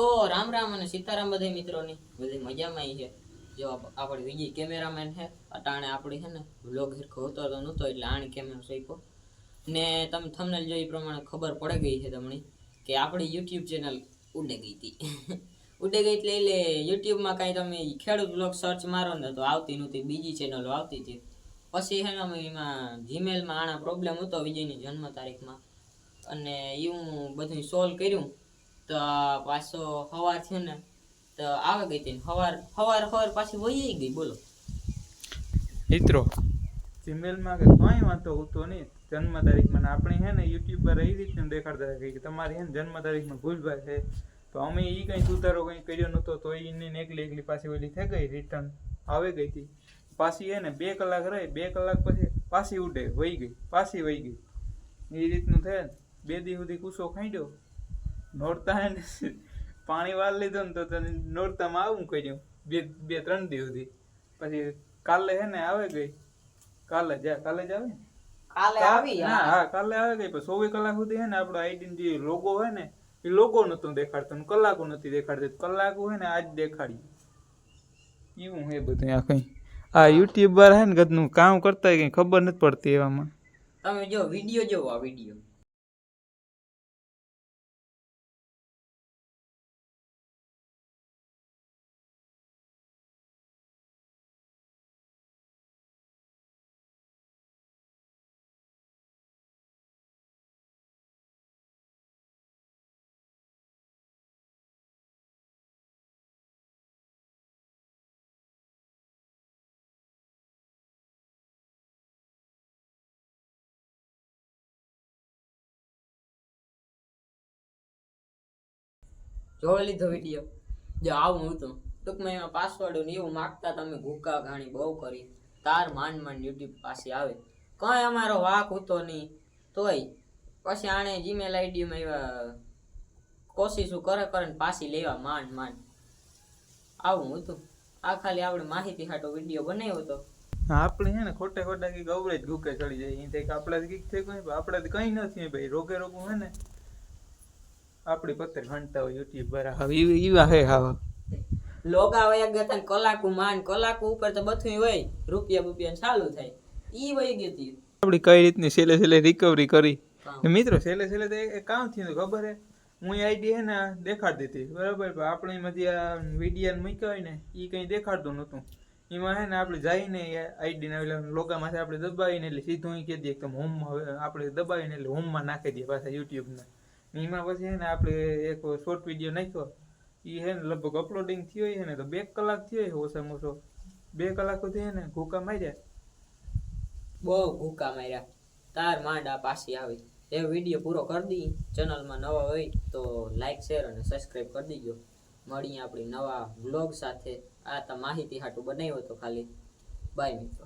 તો રામ રામ અને સીતારામ બધા મિત્રોની બધી મજામાં છે. જો આપણે બીજી કેમેરામેન છે અટાણે આપણી છે ને વ્લોગ હેરખો હોતો તો નહોતો એટલે આણી કેમેરો શીખો ને તમે થંબનેલ જોઈ પ્રમાણે ખબર પડી ગઈ છે તમને કે આપણી યુટ્યુબ ચેનલ ઉડે ગઈ હતી. ઉડે ગઈ એટલે યુટ્યુબમાં કાંઈ તમે ખેડૂત વ્લોગ સર્ચ મારો ને તો આવતી નહોતી, બીજી ચેનલો આવતી હતી. પછી છે ને અમે એમાં જીમેલમાં આના પ્રોબ્લેમ હતો વિજયની જન્મ તારીખમાં, અને એ હું બધું સોલ્વ કર્યું તો પાછો સવાર છે ને તો આવે ગઈ હતી. સવાર પાછી વહી ગઈ. બોલો મિત્રો, જીમેલમાં કે કંઈ વાંધો હોતો નહીં. જન્મ તારીખમાં આપણે છે ને યુટ્યુબ પર એ રીતનું દેખાડતા હતા કે તમારી છે ને જન્મ તારીખમાં ભૂલભાઈ છે, તો અમે એ કંઈ સુધારો કંઈ કર્યો નહોતો તો એને એકલી પાછી ઓલી થઈ ગઈ, રિટર્ન આવી ગઈ હતી. પાછી એને 2 કલાક રહી, 2 કલાક પછી પાછી ઉડે વહી ગઈ, પાછી વહી ગઈ. એ રીતનું થાય ને. 2 દી સુધી કૂસો ખાંડ્યો. નોરતા હે ને પાણી વાળ લીધો ને તો તને નોરતામાં આવું કર્યું 2-3 દી સુધી. પછી કાલે હે ને આવે ગઈ. કાલે જ આવે ને, કાલે આવી. હા કાલે આવે ગઈ. પણ 24 કલાક સુધી હે ને આપણો આઈડી જે લોગો હોય ને એ લોગો નતો દેખાડતો ને કલાકો નથી દેખાડતી. કલાકો હે ને આજ દેખાડી. એવું હે બધું. આ કઈ આ યુટ્યુબર હે ને ગદનું કામ કરતા કઈ ખબર નથી પડતી એવામાં. તમે જો વિડિયો જોવો, આ વિડિયો જોઈ લીધો વિડીયો. જો આવું હતું ટૂંકમાં એમાં પાસવર્ડ ને એવું માગતા તમે ભૂકા ઘાણી બહુ કરી. તાર માંડ યુટ્યુબ પાસે આવે. કઈ અમારો વાક હતો નહીં તોય પછી આણે જીમેલ આઈડીમાં એવા કોશિશો કરે ને પાછી લેવા માંડ આવું હતું. આ ખાલી આપણે માહિતી હાટો વિડીયો બનાવ્યો હતો. આપણે છે ને ખોટા કઈક અવળે જ ગુકે ચડી જાય. એ આપણે કઈક થઈ ગયું, આપણે કઈ નથી ભાઈ. રોગે રોગું હે ને આપણી પત્તર ઘંટા હોય યુટ્યુબ બરાબર ઈવા હે હા લોગા વયા ગયા હતા કલાકુ ઉપર તો બધું હોય રૂપિયા ચાલુ થાય. ઈ વહી ગઈ હતી. આપણી કઈ રીતની છેલ્લે રિકવરી કરી. મિત્રો છેલ્લે તો એક કામ થયું ખબર હે, હું આઈડી હે ને દેખાડતી હતી બરાબર. આપણે એમાંથી આ વિડીયો મૂક્યા હોય ને એ કંઈ દેખાડતું નહોતું. એમાં હે ને આપણે જઈને આઈડી ના લોગામાંથી આપણે દબાવીને એટલે સીધું કહી દઈએ કે હોમમાં આપણે દબાવીને એટલે હોમમાં નાખી દઈએ પાછા યુટ્યુબના. એમાં પછી હે ને આપણે એક શોર્ટ વિડીયો નાખ્યો. એ હે ને લગભગ અપલોડિંગ થયો હોય ને તો 2 કલાક થયો હોય ઓછામાં ઓછો. 2 કલાક સુધી હે ને ભૂકા માર્યા, બહુ ભૂકા માર્યા. તાર માંડા પાછી આવી. એ વિડીયો પૂરો કરી દી. ચેનલમાં નવા હોય તો લાઈક શેર અને સબસ્ક્રાઈબ કરી દીજો. મળીએ આપણી નવા વ્લોગ સાથે. આ તો માહિતી હાટું બનાવ્યો હતો ખાલી. બાય મિત્રો.